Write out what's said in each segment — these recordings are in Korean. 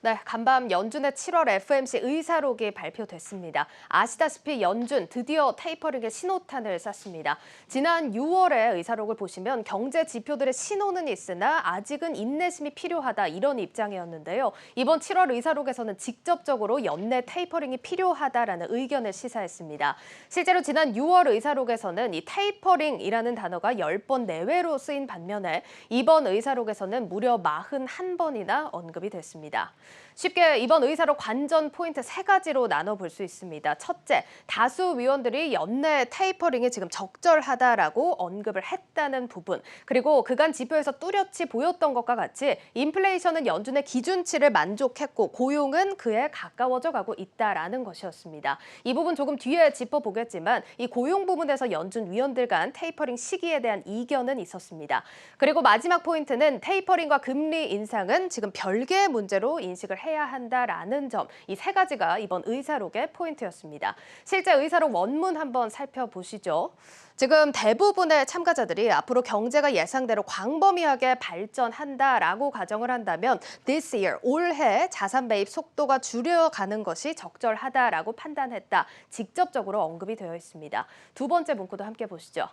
네, 간밤 연준의 7월 FOMC 의사록이 발표됐습니다. 아시다시피 연준 드디어 테이퍼링의 신호탄을 쐈습니다. 지난 6월의 의사록을 보시면 경제 지표들의 신호는 있으나 아직은 인내심이 필요하다 이런 입장이었는데요. 이번 7월 의사록에서는 직접적으로 연내 테이퍼링이 필요하다라는 의견을 시사했습니다. 실제로 지난 6월 의사록에서는 이 테이퍼링이라는 단어가 10번 내외로 쓰인 반면에 이번 의사록에서는 무려 41번이나 언급이 됐습니다. 쉽게 이번 의사록 관전 포인트 3가지로 나눠볼 수 있습니다. 첫째, 다수 위원들이 연내 테이퍼링이 지금 적절하다라고 언급을 했다는 부분. 그리고 그간 지표에서 뚜렷이 보였던 것과 같이 인플레이션은 연준의 기준치를 만족했고 고용은 그에 가까워져 가고 있다라는 것이었습니다. 이 부분 조금 뒤에 짚어보겠지만 이 고용 부분에서 연준 위원들 간 테이퍼링 시기에 대한 이견은 있었습니다. 그리고 마지막 포인트는 테이퍼링과 금리 인상은 지금 별개의 문제로 인식을 해야 한다라는 점, 이 3가지가 이번 의사록의 포인트였습니다. 실제 의사록 원문 한번 살펴보시죠. 지금 대부분의 참가자들이 앞으로 경제가 예상대로 광범위하게 발전한다라고 가정을 한다면 this year, 올해 자산 매입 속도가 줄여가는 것이 적절하다라고 판단했다. 직접적으로 언급이 되어 있습니다. 두 번째 문구도 함께 보시죠.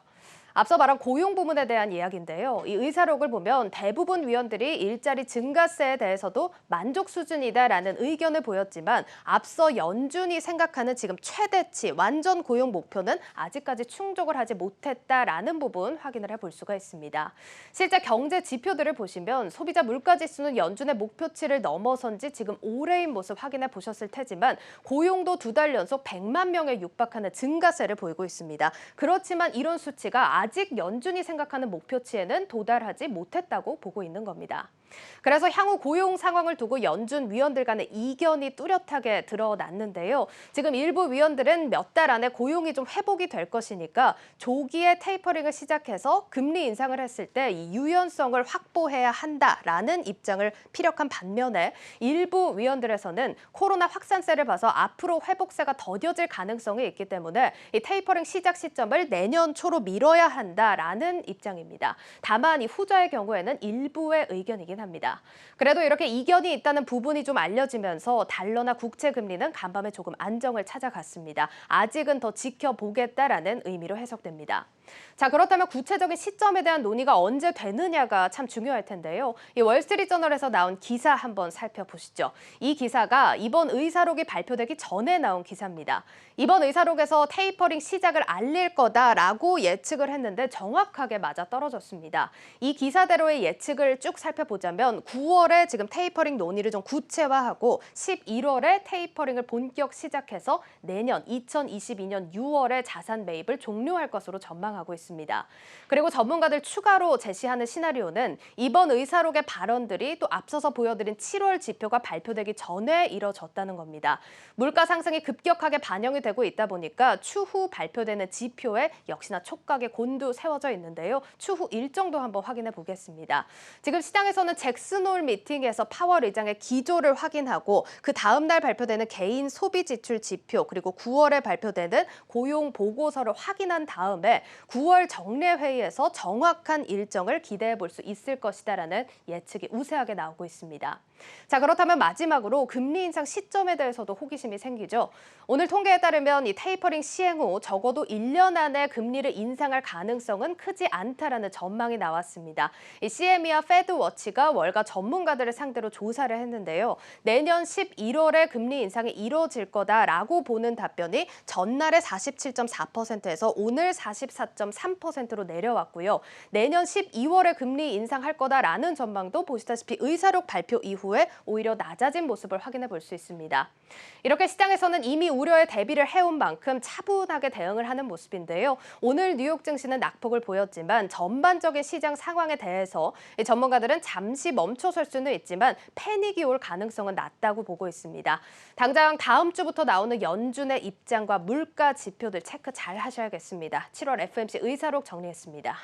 앞서 말한 고용 부문에 대한 이야기인데요. 이 의사록을 보면 대부분 위원들이 일자리 증가세에 대해서도 만족 수준이다라는 의견을 보였지만 앞서 연준이 생각하는 지금 최대치 완전 고용 목표는 아직까지 충족을 하지 못했다라는 부분 확인을 해볼 수가 있습니다. 실제 경제 지표들을 보시면 소비자 물가지수는 연준의 목표치를 넘어선 지 지금 오래인 모습 확인해 보셨을 테지만 고용도 2달 연속 100만 명에 육박하는 증가세를 보이고 있습니다. 그렇지만 이런 수치가 아직 연준이 생각하는 목표치에는 도달하지 못했다고 보고 있는 겁니다. 그래서 향후 고용 상황을 두고 연준 위원들 간의 이견이 뚜렷하게 드러났는데요. 지금 일부 위원들은 몇 달 안에 고용이 좀 회복이 될 것이니까 조기에 테이퍼링을 시작해서 금리 인상을 했을 때 이 유연성을 확보해야 한다라는 입장을 피력한 반면에 일부 위원들에서는 코로나 확산세를 봐서 앞으로 회복세가 더뎌질 가능성이 있기 때문에 이 테이퍼링 시작 시점을 내년 초로 미뤄야 한다라는 입장입니다. 다만 이 후자의 경우에는 일부의 의견이긴 합니다. 그래도 이렇게 이견이 있다는 부분이 좀 알려지면서 달러나 국채 금리는 간밤에 조금 안정을 찾아갔습니다. 아직은 더 지켜보겠다라는 의미로 해석됩니다. 자, 그렇다면 구체적인 시점에 대한 논의가 언제 되느냐가 참 중요할 텐데요. 이 월스트리트저널에서 나온 기사 한번 살펴보시죠. 이 기사가 이번 의사록이 발표되기 전에 나온 기사입니다. 이번 의사록에서 테이퍼링 시작을 알릴 거다라고 예측을 했는데 정확하게 맞아떨어졌습니다. 이 기사대로의 예측을 쭉 살펴보자면 9월에 지금 테이퍼링 논의를 좀 구체화하고 11월에 테이퍼링을 본격 시작해서 내년 2022년 6월에 자산 매입을 종료할 것으로 전망하고 있습니다. 그리고 전문가들 추가로 제시하는 시나리오는 이번 의사록의 발언들이 또 앞서서 보여드린 7월 지표가 발표되기 전에 이뤄졌다는 겁니다. 물가 상승이 급격하게 반영이 되고 있다 보니까 추후 발표되는 지표에 역시나 촉각의 곤두 세워져 있는데요. 추후 일정도 한번 확인해 보겠습니다. 지금 시장에서는 잭슨 홀 미팅에서 파월 의장의 기조를 확인하고 그 다음 날 발표되는 개인 소비 지출 지표 그리고 9월에 발표되는 고용 보고서를 확인한 다음에 9월 정례회의에서 정확한 일정을 기대해 볼 수 있을 것이다라는 예측이 우세하게 나오고 있습니다. 자, 그렇다면 마지막으로 금리 인상 시점에 대해서도 호기심이 생기죠. 오늘 통계에 따르면 이 테이퍼링 시행 후 적어도 1년 안에 금리를 인상할 가능성은 크지 않다라는 전망이 나왔습니다. 이 CME와 패드워치가 월가 전문가들을 상대로 조사를 했는데요. 내년 11월에 금리 인상이 이뤄질 거다라고 보는 답변이 전날의 47.4%에서 오늘 44.3%로 내려왔고요. 내년 12월에 금리 인상할 거다라는 전망도 보시다시피 의사록 발표 이후에 오히려 낮아진 모습을 확인해 볼 수 있습니다. 이렇게 시장에서는 이미 우려에 대비를 해온 만큼 차분하게 대응을 하는 모습인데요. 오늘 뉴욕 증시는 낙폭을 보였지만 전반적인 시장 상황에 대해서 전문가들은 잠시 멈춰설 수는 있지만 패닉이 올 가능성은 낮다고 보고 있습니다. 당장 다음 주부터 나오는 연준의 입장과 물가 지표들 체크 잘 하셔야겠습니다. 7월 FOMC 의사록 정리했습니다.